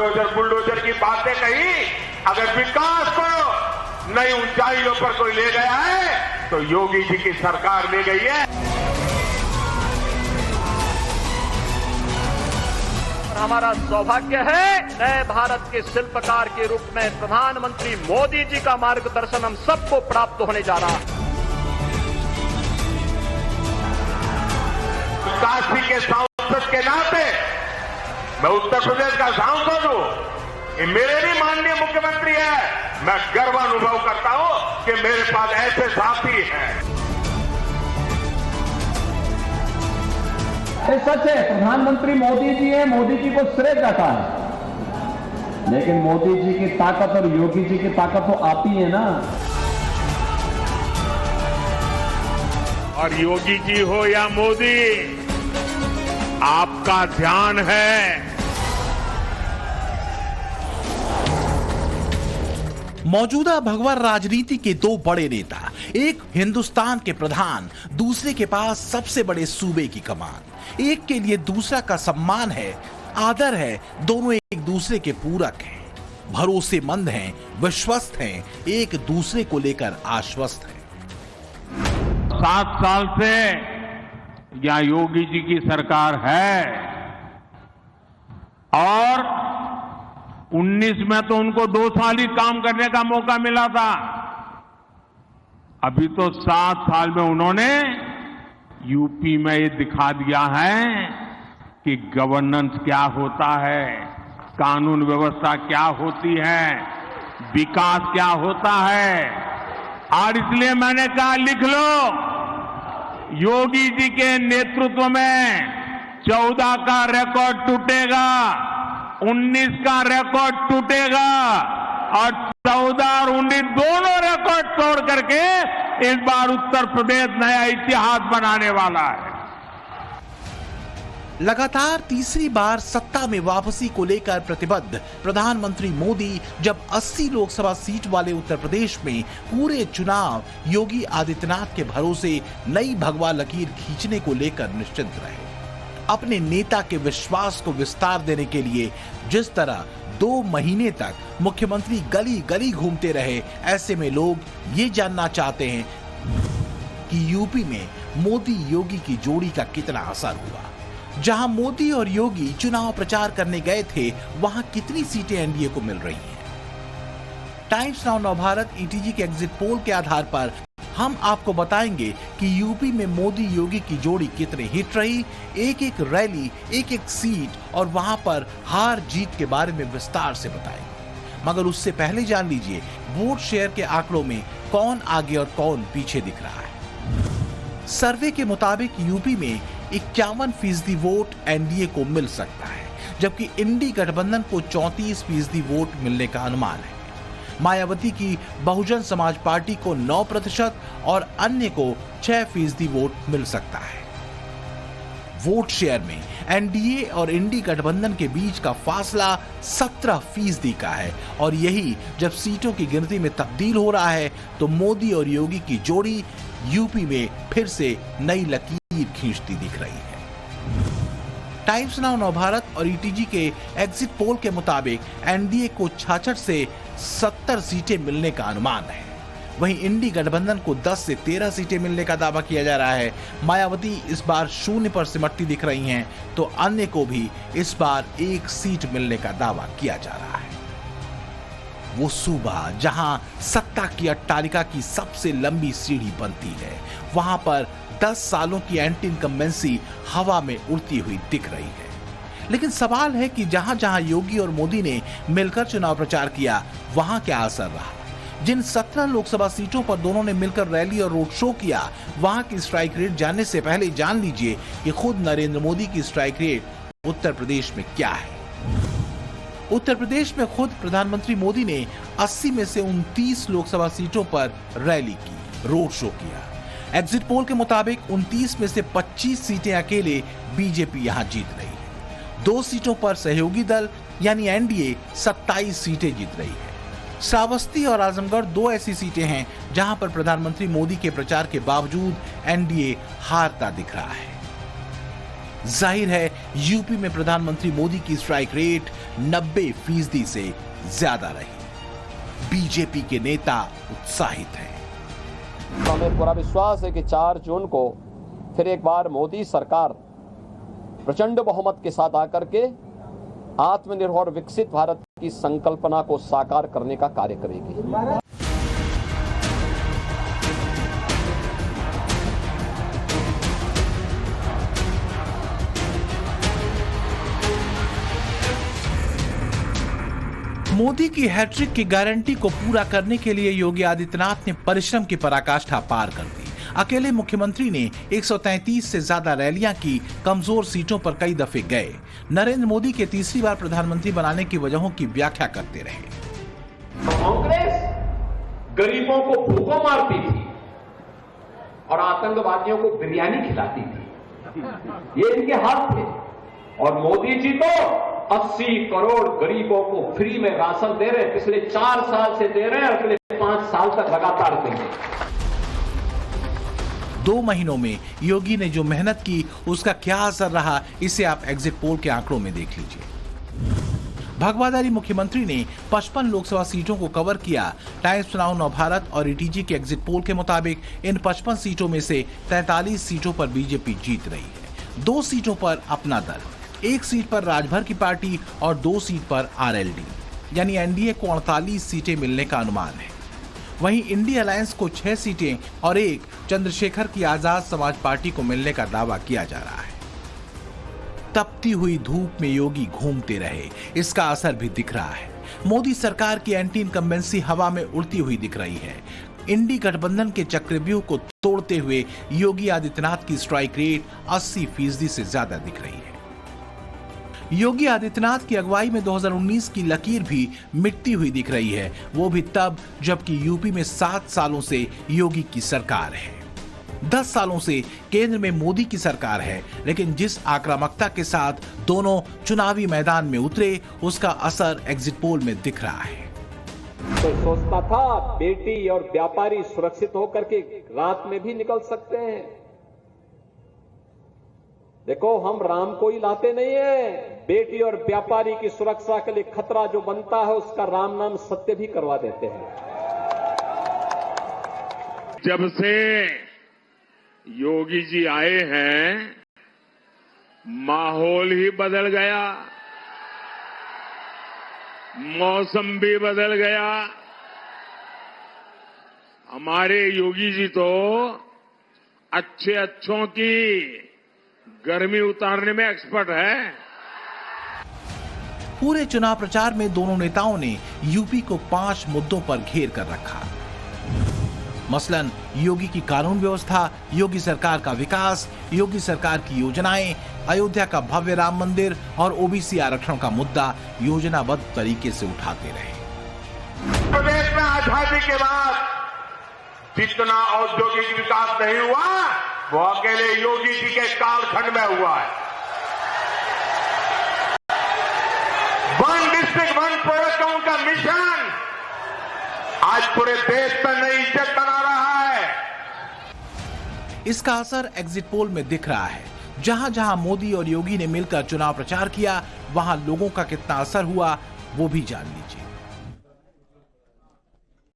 Bulldozer की बातें कही, अगर विकास को नई ऊंचाइयों पर कोई ले गया है तो योगी जी की सरकार ले गई है। हमारा सौभाग्य है नए भारत के शिल्पकार के रूप में प्रधानमंत्री मोदी जी का मार्गदर्शन हम सबको प्राप्त होने जा रहा है। काशी के सांसद के नाते मैं उत्तर प्रदेश का सांसद हूं, ये मेरे भी माननीय मुख्यमंत्री है। मैं गर्व अनुभव करता हूं कि मेरे पास ऐसे साथी हैं। ये सच है, प्रधानमंत्री मोदी जी हैं, मोदी जी को श्रेय जाता है, लेकिन मोदी जी की ताकत और योगी जी की ताकत तो आती है ना। और योगी जी हो या मोदी, आपका ध्यान है। मौजूदा भगवा राजनीति के दो बड़े नेता, एक हिंदुस्तान के प्रधान, दूसरे के पास सबसे बड़े सूबे की कमान। एक के लिए दूसरा का सम्मान है, आदर है, दोनों एक दूसरे के पूरक हैं, भरोसेमंद हैं, विश्वस्त हैं, एक दूसरे को लेकर आश्वस्त हैं। 7 साल से यहाँ योगी जी की सरकार है और 19 में तो उनको 2 साल ही काम करने का मौका मिला था। अभी तो 7 साल में उन्होंने यूपी में ये दिखा दिया है कि गवर्नेंस क्या होता है, कानून व्यवस्था क्या होती है, विकास क्या होता है। और इसलिए मैंने कहा लिख लो, योगी जी के नेतृत्व में 14 का रिकॉर्ड टूटेगा, 19 का रिकॉर्ड टूटेगा और 14 और 19 दोनों रिकॉर्ड तोड़ करके इस बार उत्तर प्रदेश नया इतिहास बनाने वाला है। लगातार तीसरी बार सत्ता में वापसी को लेकर प्रतिबद्ध प्रधानमंत्री मोदी जब 80 लोकसभा सीट वाले उत्तर प्रदेश में पूरे चुनाव योगी आदित्यनाथ के भरोसे नई भगवा लकीर खींचने को लेकर निश्चिंत रहे। अपने नेता के विश्वास को विस्तार देने के लिए जिस तरह 2 महीने तक मुख्यमंत्री गली गली घूमते रहे, ऐसे में लोग ये जानना चाहते हैं कि यूपी में मोदी योगी की जोड़ी का कितना असर हुआ। जहां मोदी और योगी चुनाव प्रचार करने गए थे, वहां कितनी सीटें एनडीए को मिल रही हैं। टाइम्स नाउ नवभारत ईटीजी के एग्जिट पोल के आधार पर हम आपको बताएंगे कि यूपी में मोदी योगी की जोड़ी कितने हिट रही, एक एक रैली, एक एक सीट और वहां पर हार जीत के बारे में विस्तार से बताएंगे। मगर उससे पहले जान लीजिए वोट शेयर के आंकड़ों में कौन आगे और कौन पीछे दिख रहा है। सर्वे के मुताबिक यूपी में 51% वोट एनडीए को मिल सकता है, जबकि इंडी गठबंधन को 34% वोट मिलने का अनुमान है। मायावती की बहुजन समाज पार्टी को 9% और अन्य को 6% वोट मिल सकता है। वोट शेयर में एनडीए और इंडी गठबंधन के बीच का फासला 17% का है और यही जब सीटों की गिनती में तब्दील हो रहा है तो मोदी और योगी की जोड़ी यूपी में फिर से नई लकीर खींचती दिख रही है। टाइम्स नाउ नवभारत और ईटीजी के एग्जिट पोल के मुताबिक एनडीए को 66 से 70 सीटें मिलने का अनुमान है। वहीं इंडी गठबंधन को 10 से 13 सीटें मिलने का दावा किया जा रहा है। मायावती इस बार 0 पर सिमटती दिख रही हैं, तो अन्य को भी इस बार 1 सीट मिलने का दावा किया जा रहा है। वो सूबा जहां सत्ता की अट्टालिका की सबसे लंबी सीढ़ी बनती है, वहां पर 10 सालों की एंटी इनकम्बेंसी हवा में उड़ती हुई दिख रही है। लेकिन सवाल है कि जहां जहां योगी और मोदी ने मिलकर चुनाव प्रचार किया, वहां क्या असर रहा। जिन 17 लोकसभा सीटों पर दोनों ने मिलकर रैली और रोड शो किया, वहां की स्ट्राइक रेट जानने से पहले जान लीजिए कि खुद नरेंद्र मोदी की स्ट्राइक रेट उत्तर प्रदेश में क्या है। उत्तर प्रदेश में खुद प्रधानमंत्री मोदी ने 80 में से 29 लोकसभा सीटों पर रैली की, रोड शो किया। एग्जिट पोल के मुताबिक 29 में से 25 सीटें अकेले बीजेपी यहां जीत रही है। 2 सीटों पर सहयोगी दल यानी एनडीए 27 सीटें जीत रही है। श्रावस्ती और आजमगढ़ 2 ऐसी सीटें हैं जहां पर प्रधानमंत्री मोदी के प्रचार के बावजूद एनडीए हारता दिख रहा है। जाहिर है यूपी में प्रधानमंत्री मोदी की स्ट्राइक रेट 90% से ज्यादा रही। बीजेपी के नेता उत्साहित हैं। हमें पूरा विश्वास है कि 4 जून को फिर एक बार मोदी सरकार प्रचंड बहुमत के साथ आकर के आत्मनिर्भर विकसित भारत की संकल्पना को साकार करने का कार्य करेगी। मोदी की हैट्रिक की गारंटी को पूरा करने के लिए योगी आदित्यनाथ ने परिश्रम की पराकाष्ठा पार कर दी। अकेले मुख्यमंत्री ने 133 से ज्यादा रैलियां की, कमजोर सीटों पर कई दफे गए। नरेंद्र मोदी के तीसरी बार प्रधानमंत्री बनाने की वजहों की व्याख्या करते रहे। कांग्रेस गरीबों को भूखों मारती थी और आतंकवादियों को बिरयानी खिलाती थी, ये इनके हाथ थे। और मोदी जी तो 80 करोड़ गरीबों को फ्री में राशन दे रहे, पिछले 4 साल से दे रहे हैं और अगले 5 साल तक लगातार देंगे। 2 महीनों में योगी ने जो मेहनत की उसका क्या असर रहा, इसे आप एग्जिट पोल के आंकड़ों में देख लीजिए। भगवाधारी मुख्यमंत्री ने 55 लोकसभा सीटों को कवर किया। टाइम्स नाउ नवभारत और ईटीजी के एग्जिट पोल के मुताबिक इन 55 सीटों में से 43 सीटों पर बीजेपी जीत रही है। 2 सीटों पर अपना दल, 1 सीट पर राजभर की पार्टी और 2 सीट पर आरएलडी, यानी एनडीए को 48 सीटें मिलने का अनुमान है। वहीं इंडिया अलायंस को 6 सीटें और 1 चंद्रशेखर की आजाद समाज पार्टी को मिलने का दावा किया जा रहा है। तपती हुई धूप में योगी घूमते रहे, इसका असर भी दिख रहा है। मोदी सरकार की एंटी इनकम्बेंसी हवा में उड़ती हुई दिख रही है। इंडी गठबंधन के चक्रव्यूह को तोड़ते हुए योगी आदित्यनाथ की स्ट्राइक रेट 80% से ज्यादा दिख रही है। योगी आदित्यनाथ की अगुवाई में 2019 की लकीर भी मिटती हुई दिख रही है, वो भी तब जबकि यूपी में 7 सालों से योगी की सरकार है। 10 सालों से केंद्र में मोदी की सरकार है, लेकिन जिस आक्रामकता के साथ दोनों चुनावी मैदान में उतरे, उसका असर एग्जिट पोल में दिख रहा है। तो सोचता था बेटी और व्यापारी सुरक्षित होकर के रात में भी निकल सकते हैं। देखो, हम राम को ही लाते नहीं है, बेटी और व्यापारी की सुरक्षा के लिए खतरा जो बनता है उसका राम नाम सत्य भी करवा देते हैं। जब से योगी जी आए हैं, माहौल ही बदल गया, मौसम भी बदल गया। हमारे योगी जी तो अच्छों की गर्मी उतारने में एक्सपर्ट है। पूरे चुनाव प्रचार में दोनों नेताओं ने यूपी को 5 मुद्दों पर घेर कर रखा। मसलन योगी की कानून व्यवस्था, योगी सरकार का विकास, योगी सरकार की योजनाएं, अयोध्या का भव्य राम मंदिर और ओबीसी आरक्षण का मुद्दा योजनाबद्ध तरीके से उठाते रहे। प्रदेश में आजादी के बाद जितना औद्योगिक विकास नहीं हुआ, वो अकेले योगी जी के कालखंड में हुआ है। 1 डिस्ट्रिक्ट 1 प्रोडक्ट का उनका मिशन आज पूरे देश में नई इज्जत बना रहा है। इसका असर एग्जिट पोल में दिख रहा है। जहां जहां मोदी और योगी ने मिलकर चुनाव प्रचार किया, वहां लोगों का कितना असर हुआ वो भी जान लीजिए।